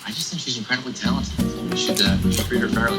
I just think she's incredibly talented. We should treat her fairly.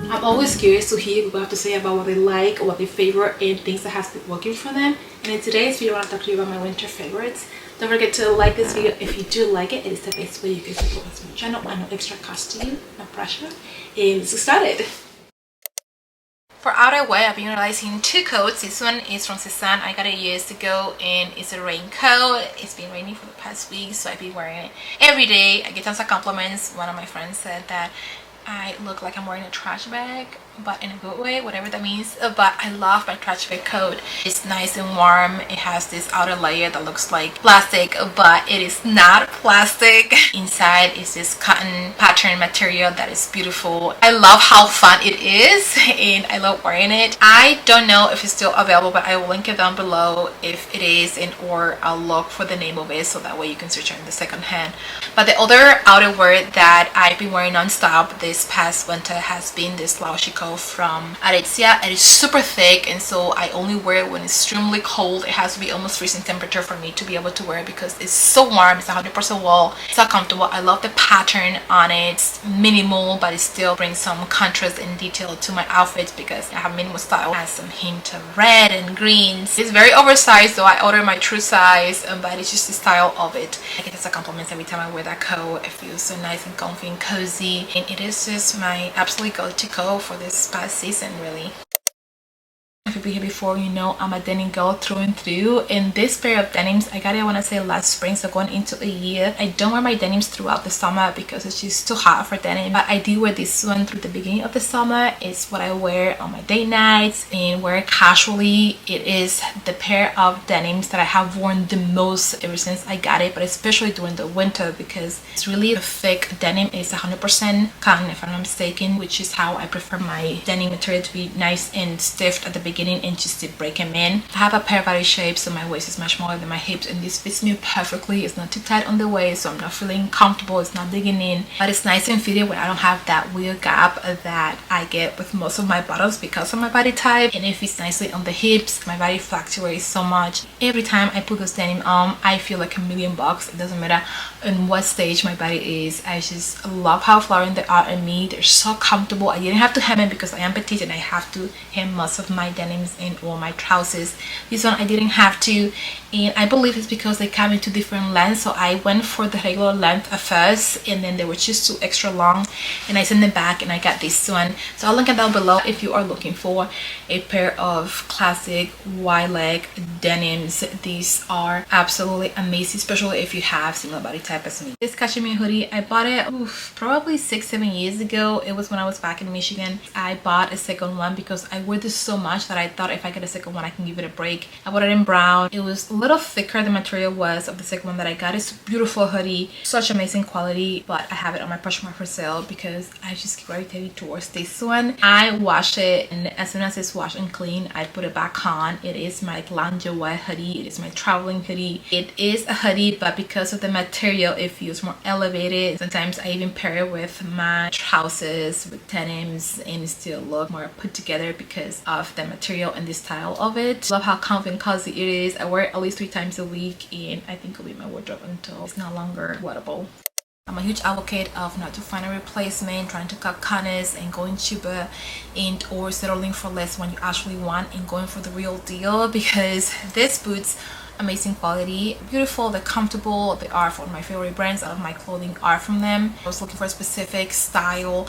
I'm always curious to hear what people have to say about what they like, what they favorite, and things that has been working for them. And in today's video, I want to talk to you about my winter favorites. Don't forget to like this video if you do like it. It is the best way you can support my channel at no extra cost to you, no pressure. And let's get started. For outerwear, I've been utilizing two coats. This one is from Cezanne. I got it years ago and it's a raincoat. It's been raining for the past week, so I've been wearing it every day. I get tons of compliments. One of my friends said that I look like I'm wearing a trash bag, but in a good way, whatever that means. But I love my trash bag coat. It's nice and warm. It has this outer layer that looks like plastic, but it is not plastic. Inside is this cotton pattern material that is beautiful. I love how fun it is and I love wearing it. I don't know if it's still available, but I will link it down below if it is, and or I'll look for the name of it so that way you can search on the second hand. But the other outerwear that I've been wearing non-stop this past winter has been this Slouchy coat from Aritzia. It is super thick, and so I only wear it when it's extremely cold. It has to be almost freezing temperature for me to be able to wear it because it's so warm. It's 100% wool. It's so comfortable. I love the pattern on it. It's minimal, but it still brings some contrast and detail to my outfits because I have minimal style. It has some hint of red and greens. It's very oversized, though I order my true size, but it's just the style of it. I get lots of compliments every time I wear that coat. It feels so nice and comfy and cozy, and it is just my absolute go-to coat for this past season, really. If you've been here before, you know I'm a denim girl through and through. And this pair of denims, I got it, I want to say last spring, so going into a year. I don't wear my denims throughout the summer because it's just too hot for denim, but I do wear this one through the beginning of the summer. It's what I wear on my date nights and wear it casually. It is the pair of denims that I have worn the most ever since I got it, but especially during the winter because it's really a thick denim. It's 100% cotton if I'm not mistaken, which is how I prefer my denim material to be nice and stiff at the beginning and just to break them in. I have a pair of body shapes, so my waist is much smaller than my hips, and this fits me perfectly. It's not too tight on the waist, so I'm not feeling comfortable. It's not digging in, but it's nice and fitted when I don't have that weird gap that I get with most of my bottoms because of my body type, and it fits nicely on the hips. My body fluctuates so much. Every time I put this denim on, I feel like $1,000,000. It doesn't matter in what stage my body is. I just love how flowing they are on me. They're so comfortable. I didn't have to hem it because I am petite and I have to hem most of my denims and all my trousers. This one I didn't have to, and I believe it's because they come in two different lengths, so I went for the regular length at first and then they were just too extra long and I sent them back and I got this one. So I'll link it down below if you are looking for a pair of classic wide leg denims. These are absolutely amazing, especially if you have similar body type as me. This cashmere hoodie, I bought it probably 6-7 years ago. It was when I was back in Michigan. I bought a second one because I wear this so much that I thought if I get a second one I can give it a break. I bought it in brown. It was a little thicker, the material was, of the second one that I got. It's a beautiful hoodie, such amazing quality, but I have it on my Poshmark for sale because I just gravitating towards this one. I washed it, and as soon as it's washed and clean I put it back on. It is my loungewear hoodie. It is my traveling hoodie. It is a hoodie, but because of the material it feels more elevated. Sometimes I even pair it with my trousers with denims and it still look more put together because of the material and the style of it. Love how comfy and cozy it is. I wear it at least 3 times a week and I think it'll be in my wardrobe until it's no longer wearable. I'm a huge advocate of not to find a replacement, trying to cut corners and going cheaper and or settling for less when you actually want and going for the real deal, because these boots, amazing quality, beautiful, they're comfortable, they are from my favorite brands. All of my clothing are from them. I was looking for a specific style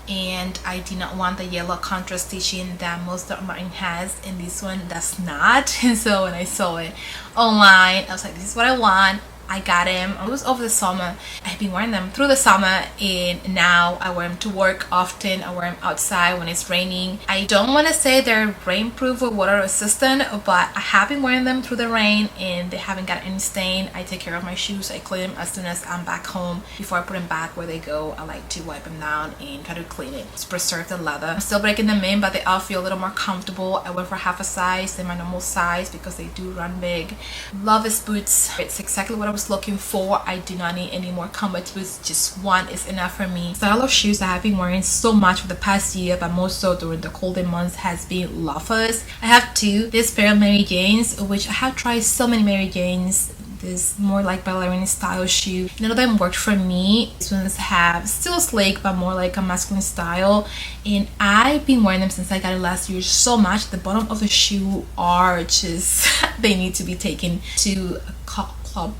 and I did not want the yellow contrast stitching that most Dr. Martin has, and this one does not. And so when I saw it online I was like, this is what I want. I got him. It was over the summer. I've been wearing them through the summer and now I wear them to work often. I wear them outside when it's raining. I don't want to say they're rainproof or water resistant, but I have been wearing them through the rain and they haven't got any stain. I take care of my shoes. I clean them as soon as I'm back home. Before I put them back where they go, I like to wipe them down and try to clean it. Just preserve the leather. I'm still breaking them in, but they all feel a little more comfortable. I went for half a size than my normal size because they do run big. Love his boots. It's exactly what I was looking for. I do not need any more combat boots, just one is enough for me. Style of shoes I have been wearing so much for the past year, but more so during the colder months, has been loafers. I have two. This pair of Mary Janes, which I have tried so many Mary Janes. This more like ballerina style shoe, none of them worked for me. These ones have still sleek but more like a masculine style, and I've been wearing them since I got it last year so much. The bottom of the shoe are just they need to be taken to a club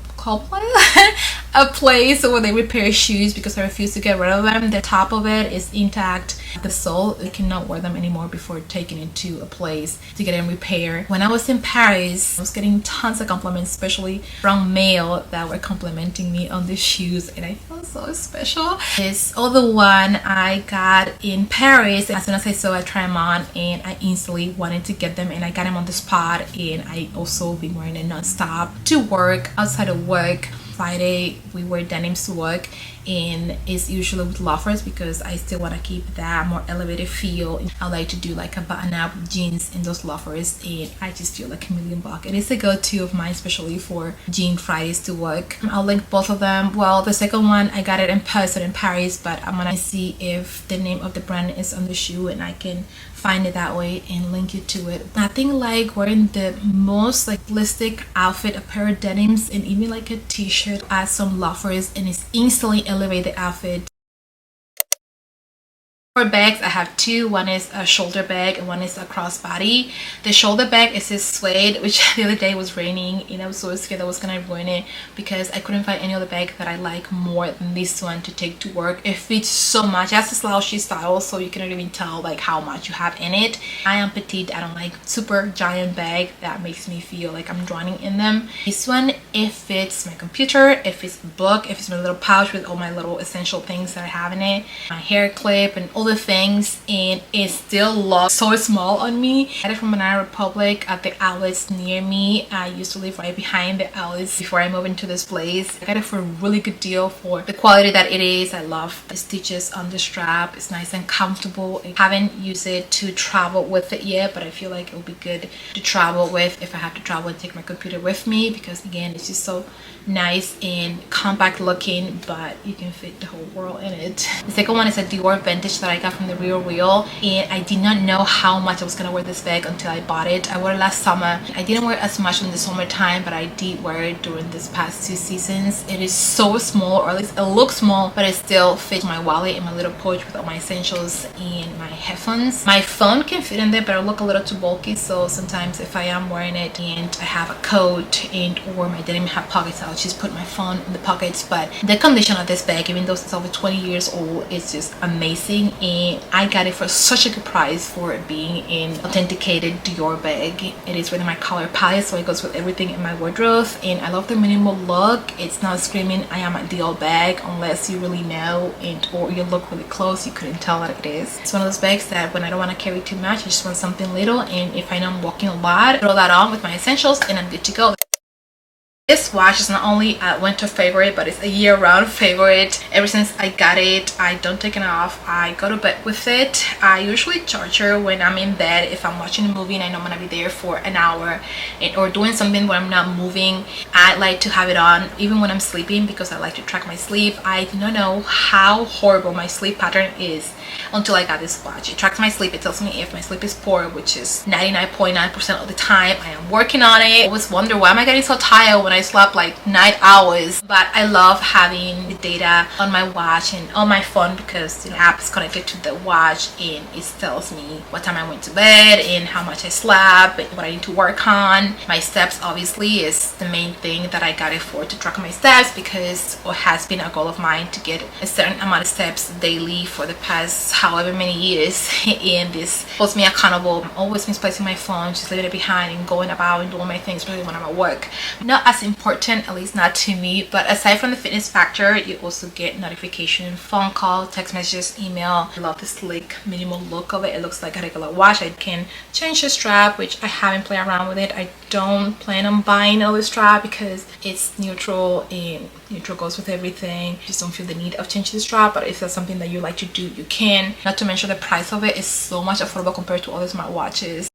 a place where they repair shoes, because I refuse to get rid of them. The top of it is intact. The sole, I cannot wear them anymore before taking it to a place to get them repaired. When I was in Paris, I was getting tons of compliments, especially from male that were complimenting me on the shoes, and I felt so special. This other one I got in Paris. As soon as I saw it, I tried them on and I instantly wanted to get them, and I got them on the spot, and I also been wearing it non-stop to work, outside of work. Friday we wear denims to work, and it's usually with loafers because I still want to keep that more elevated feel. I like to do like a button-up jeans in those loafers, and I just feel like $1,000,000. It is a go-to of mine, especially for jean Fridays to work. I'll link both of them. Well, the second one I got it in person in Paris, but I'm gonna see if the name of the brand is on the shoe and I can find it that way and link you to it. Nothing like wearing the most like holistic outfit, a pair of denims and even like a t-shirt, add some loafers, and it's instantly elevate the outfit. For bags, I have two. One is a shoulder bag and one is a crossbody. The shoulder bag is this Suede, which the other day was raining and I was so scared I was gonna ruin it because I couldn't find any other bag that I like more than this one to take to work. It fits so much. It has a slouchy style, so you cannot even tell like how much you have in it. I am petite. I don't like super giant bag that makes me feel like I'm drowning in them. This one, it fits my computer, it fits the book, it fits my little pouch with all my little essential things that I have in it, my hair clip and all the things, and it still looks so small on me. I got it from Banana Republic at the outlets near me. I used to live right behind the outlets before I moved into this place. I got it for a really good deal for the quality that it is. I love the stitches on the strap. It's nice and comfortable. I haven't used it to travel with it yet, but I feel like it will be good to travel with if I have to travel and take my computer with me, because again, it's just so nice and compact looking, but you can fit the whole world in it. The second one is a Dior vintage that I got from the Real Real, and I did not know how much I was gonna wear this bag until I bought it. I wore it last summer. I didn't wear it as much in the summertime, but I did wear it during this past 2 seasons. It is so small, or at least it looks small, but it still fits my wallet and my little pouch with all my essentials and my headphones. My phone can fit in there, but it'll look a little too bulky, so sometimes if I am wearing it and I have a coat and or my denim have pockets, I'll just put my phone in the pockets. But the condition of this bag, even though it's over 20 years old, it's just amazing, and I got it for such a good price for it being an authenticated Dior bag. It is within my color palette, so it goes with everything in my wardrobe, and I love the minimal look. It's not screaming I am a Dior bag unless you really know and or you look really close, you couldn't tell that it is. It's one of those bags that when I don't want to carry too much, I just want something little, and if I know I'm walking a lot, throw that on with my essentials and I'm good to go. This watch is not only a winter favorite, but it's a year-round favorite. Ever since I got it, I don't take it off. I go to bed with it. I usually charge her when I'm in bed. If I'm watching a movie and I know I'm gonna be there for an hour or doing something where I'm not moving, I like to have it on even when I'm sleeping because I like to track my sleep. I do not know how horrible my sleep pattern is until I got this watch. It tracks my sleep. It tells me if my sleep is poor, which is 99.9% of the time. I am working on it. I always wonder, why am I getting so tired when I slept like 9 hours? But I love having the data on my watch and on my phone because the app is connected to the watch, and it tells me what time I went to bed and how much I slept, what I need to work on. My steps obviously is the main thing that I got it for, to track my steps, because it has been a goal of mine to get a certain amount of steps daily for the past however many years, and this holds me accountable. I'm always misplacing my phone, just leaving it behind and going about and doing my things, really when I'm at work. Not as important, at least not to me, but aside from the fitness factor, you also get notification, phone call, text messages, email. I love the sleek minimal look of it. It looks like a regular watch. I can change the strap, which I haven't played around with it. I don't plan on buying another strap because it's neutral and neutral goes with everything. Just don't feel the need of changing the strap, but if that's something that you like to do, you can. Not to mention the price of it is so much affordable compared to other smartwatches.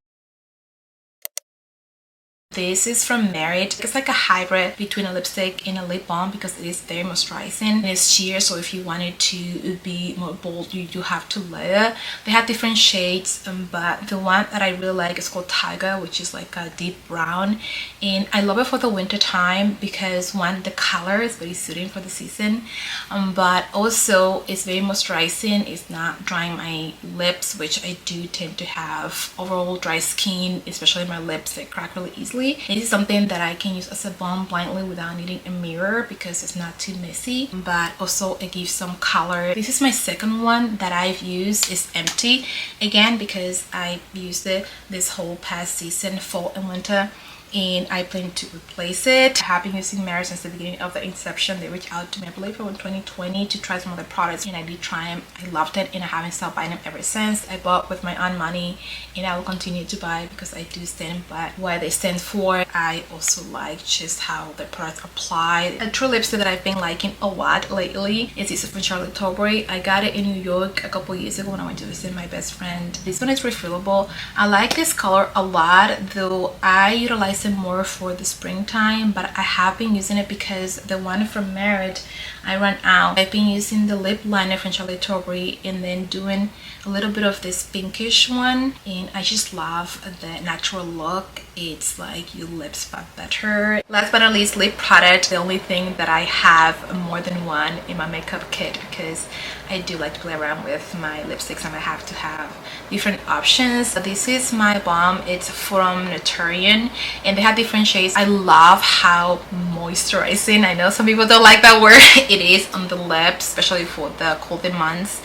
this is from Merit. It's like a hybrid between a lipstick and a lip balm because it is very moisturizing and it's sheer, so if you wanted to be more bold you do have to layer. They have different shades, but the one that I really like is called Tiger, which is like a deep brown, and I love it for the winter time because one, the color is very suiting for the season, but also it's very moisturizing. It's not drying my lips, which I do tend to have overall dry skin, especially my lips that crack really easily. It is something that I can use as a balm blindly without needing a mirror because it's not too messy, but also it gives some color. This is my second one that I've used. It's empty again because I used it this whole past season, fall and winter, and I plan to replace it. I have been using Merit since the beginning of the inception. They reached out to me, I believe, in 2020 to try some of the products, and I did try them. I loved it, and I haven't stopped buying them ever since. I bought with my own money, and I will continue to buy because I do stand by what they stand for. I also like just how the products apply. A true lipstick that I've been liking a lot lately is this from Charlotte Tilbury. I got it in New York a couple years ago when I went to visit my best friend. This one is refillable. I like this color a lot, though I utilize it more for the springtime, but I have been using it because the one from Merit I ran out. I've been using the lip liner from Charlotte Tilbury and then doing a little bit of this pinkish one, and I just love the natural look. It's like your lips but better. Last but not least, lip product. The only thing that I have more than one in my makeup kit because I do like to play around with my lipsticks and I have to have different options. This is my balm. It's from Naturian and they have different shades. I love how moisturizing, I know some people don't like that word, it is on the lips, especially for the colder months,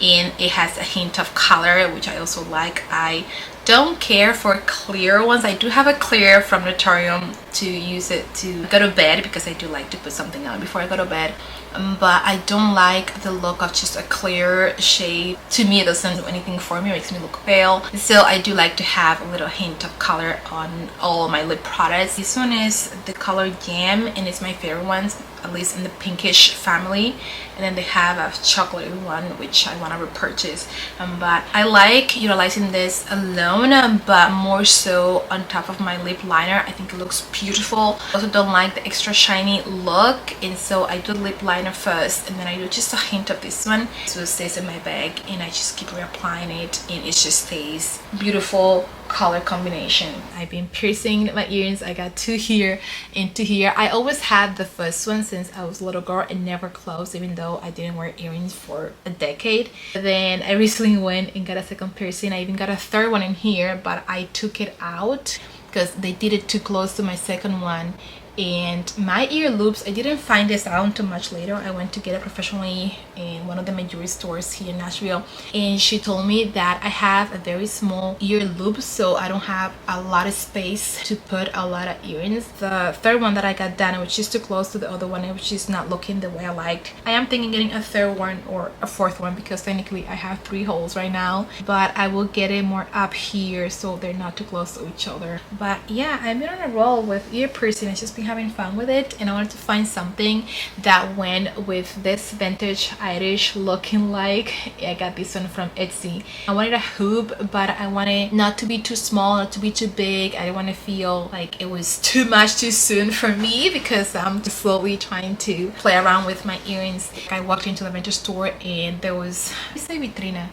and it has a hint of color, which I also like. I don't care for clear ones. I do have a clear from Naturium to use it to go to bed because I do like to put something on before I go to bed, but I don't like the look of just a clear shade. To me, it doesn't do anything for me. It makes me look pale. Still, I do like to have a little hint of color on all my lip products. This one is the color Jam and it's my favorite one, at least in the pinkish family, and then they have a chocolate one which I want to repurchase, but I like utilizing this alone, but more so on top of my lip liner. I think it looks beautiful. I also don't like the extra shiny look, and so I do lip liner first and then I do just a hint of this one, so it stays in my bag and I just keep reapplying it and it just stays beautiful color combination. I've been piercing my earrings. I got two here and two here. I always had the first one since I was a little girl and never closed, even though I didn't wear earrings for a decade. Then I recently went and got a second piercing. I even got a third one in here, but I took it out because they did it too close to my second one. And my ear loops, I didn't find this out until much later. I went to get it professionally in one of the major stores here in Nashville, and she told me that I have a very small ear loop, so I don't have a lot of space to put a lot of earrings. The third one that I got done, which is too close to the other one, which is not looking the way I liked. I am thinking getting a third one or a fourth one because technically I have 3 holes right now, but I will get it more up here so they're not too close to each other. But yeah, I've been on a roll with ear piercing. It's just been having fun with it, and I wanted to find something that went with this vintage Irish looking like. I got this one from Etsy. I wanted a hoop, but I wanted not to be too small, not to be too big. I didn't want to feel like it was too much too soon for me because I'm just slowly trying to play around with my earrings. I walked into the vintage store and there was, vitrina,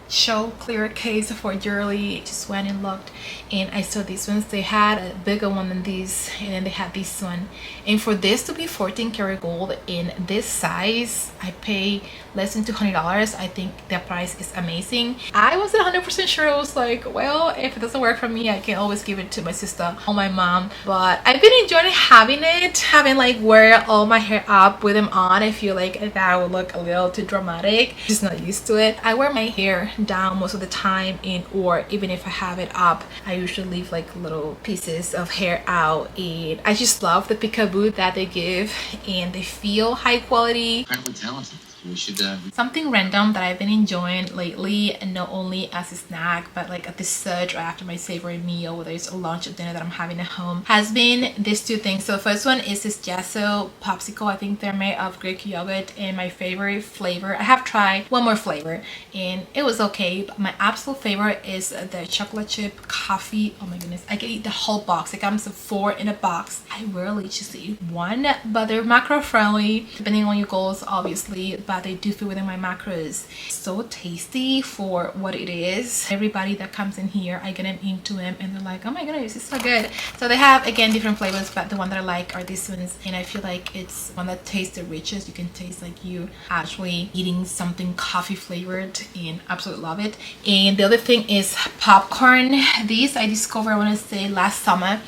show clear case for jewelry. Just went and looked and I saw these ones. They had a bigger one than these, and then they had this one, and for this to be 14 karat gold in this size, I pay less than $200. I think the price is amazing. I wasn't 100% sure. I was like, well, if it doesn't work for me, I can always give it to my sister or my mom. But I've been enjoying having it, having like wear all my hair up with them on. I feel like that would look a little too dramatic. Just not used to it. I wear my hair down most of the time, and or even if I have it up, I usually leave like little pieces of hair out, and I just love the peekaboo that they give, and they feel high quality. Incredibly talented. We should. Something random that I've been enjoying lately, and not only as a snack but like a dessert or after my savory meal, whether it's a lunch or dinner that I'm having at home, has been these two things. So the first one is this gesso popsicle. I think they're made of Greek yogurt, and my favorite flavor, I have tried one more flavor and it was okay, but my absolute favorite is the chocolate chip coffee. Oh my goodness, I can eat the whole box. It comes with 4 in a box. I rarely just eat one, but they're macro friendly depending on your goals obviously, but they do fit within my macros. So tasty for what it is. Everybody that comes in here, I get them into them and they're like, oh my goodness, it's so good. So they have again different flavors, but the one that I like are these ones, and I feel like it's one that tastes the richest. You can taste like you actually eating something coffee flavored, and absolutely love it. And the other thing is popcorn. These I discovered, I want to say, last summer.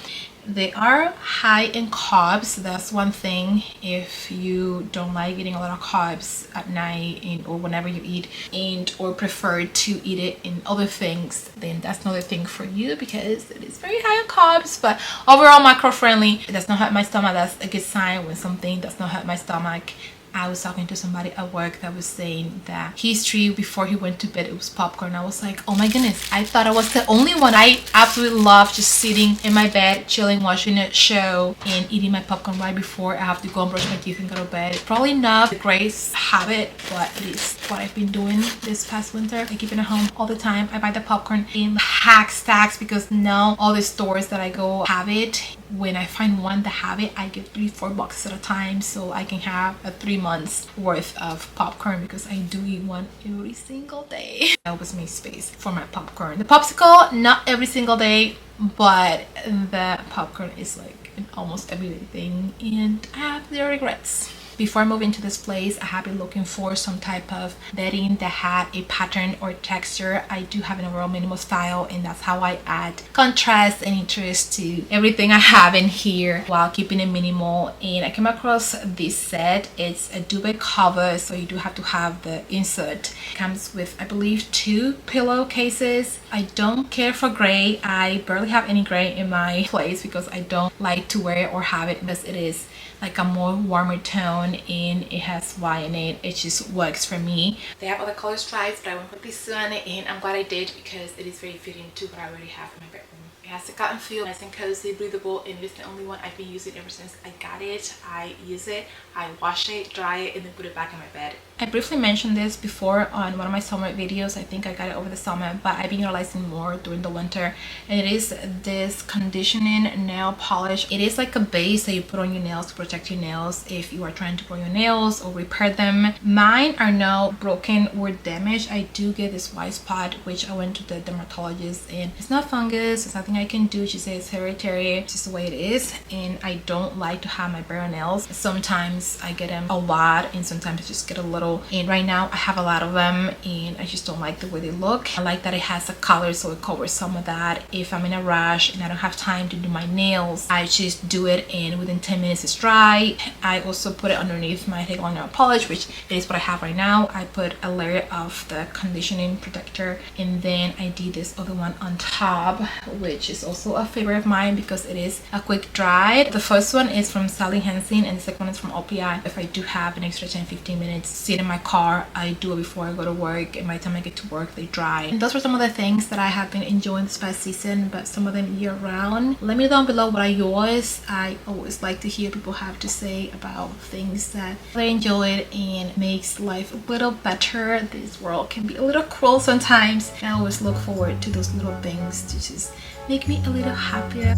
They are high in carbs, so that's one thing. If you don't like eating a lot of carbs at night or whenever you eat, and or prefer to eat it in other things, then that's another thing for you, because it is very high in carbs. But overall macro friendly. It does not hurt my stomach. That's a good sign when something does not hurt my stomach. I was talking to somebody at work that was saying that his treat before he went to bed, it was popcorn. I was like, oh my goodness, I thought I was the only one. I absolutely love just sitting in my bed, chilling, watching a show and eating my popcorn right before I have to go and brush my teeth and go to bed. Probably not the greatest habit, but it is what I've been doing this past winter. I keep it at home all the time. I buy the popcorn in hack stacks because now all the stores that I go have it. When I find one that have it, I get 3-4 boxes at a time, so I can have a 3 months worth of popcorn, because I do eat one every single day. I always make space for my popcorn. The popsicle, not every single day, but the popcorn is like an almost everyday thing, and I have zero regrets. Before I move into this place, I have been looking for some type of bedding that had a pattern or texture. I do have an overall minimal style, and that's how I add contrast and interest to everything I have in here while keeping it minimal. And I came across this set. It's a duvet cover, so you do have to have the insert. It comes with, I believe, 2 pillowcases. I don't care for gray. I barely have any gray in my place because I don't like to wear it or have it, because it is like a more warmer tone and it has white in it. It just works for me. They have other color stripes, but I went with this one, and I'm glad I did because it is very fitting to what I already have in my bedroom. It has a cotton feel, nice and cozy, breathable, and it's the only one I've been using ever since I got it. I use it, I wash it, dry it, and then put it back in my bed. I briefly mentioned this before on one of my summer videos. I think I got it over the summer, but I've been utilizing more during the winter, and it is this conditioning nail polish. It is like a base that you put on your nails to protect your nails if you are trying to grow your nails or repair them. Mine are now broken or damaged. I do get this white spot, which I went to the dermatologist, and it's not fungus, it's nothing I can do. She says it's hereditary, it's just the way it is, and I don't like to have my bare nails. Sometimes I get them a lot, and sometimes I just get a little, and right now I have a lot of them, and I just don't like the way they look. I like that it has a color, so it covers some of that. If I'm in a rush and I don't have time to do my nails, I just do it, and within 10 minutes it's dry. I also put it underneath my Halo nail polish, which is what I have right now. I put a layer of the conditioning protector, and then I did this other one on top, which is also a favorite of mine because it is a quick dry. The first one is from Sally Hansen, and the second one is from OPI. If I do have an extra 10-15 minutes sit in my car, I do it before I go to work, and by the time I get to work they dry. And those were some of the things that I have been enjoying this past season, but some of them year round. Let me know down below what are yours. I always like to hear people have to say about things that they enjoyed and makes life a little better. This world can be a little cruel sometimes, and I always look forward to those little things to just make me a little happier.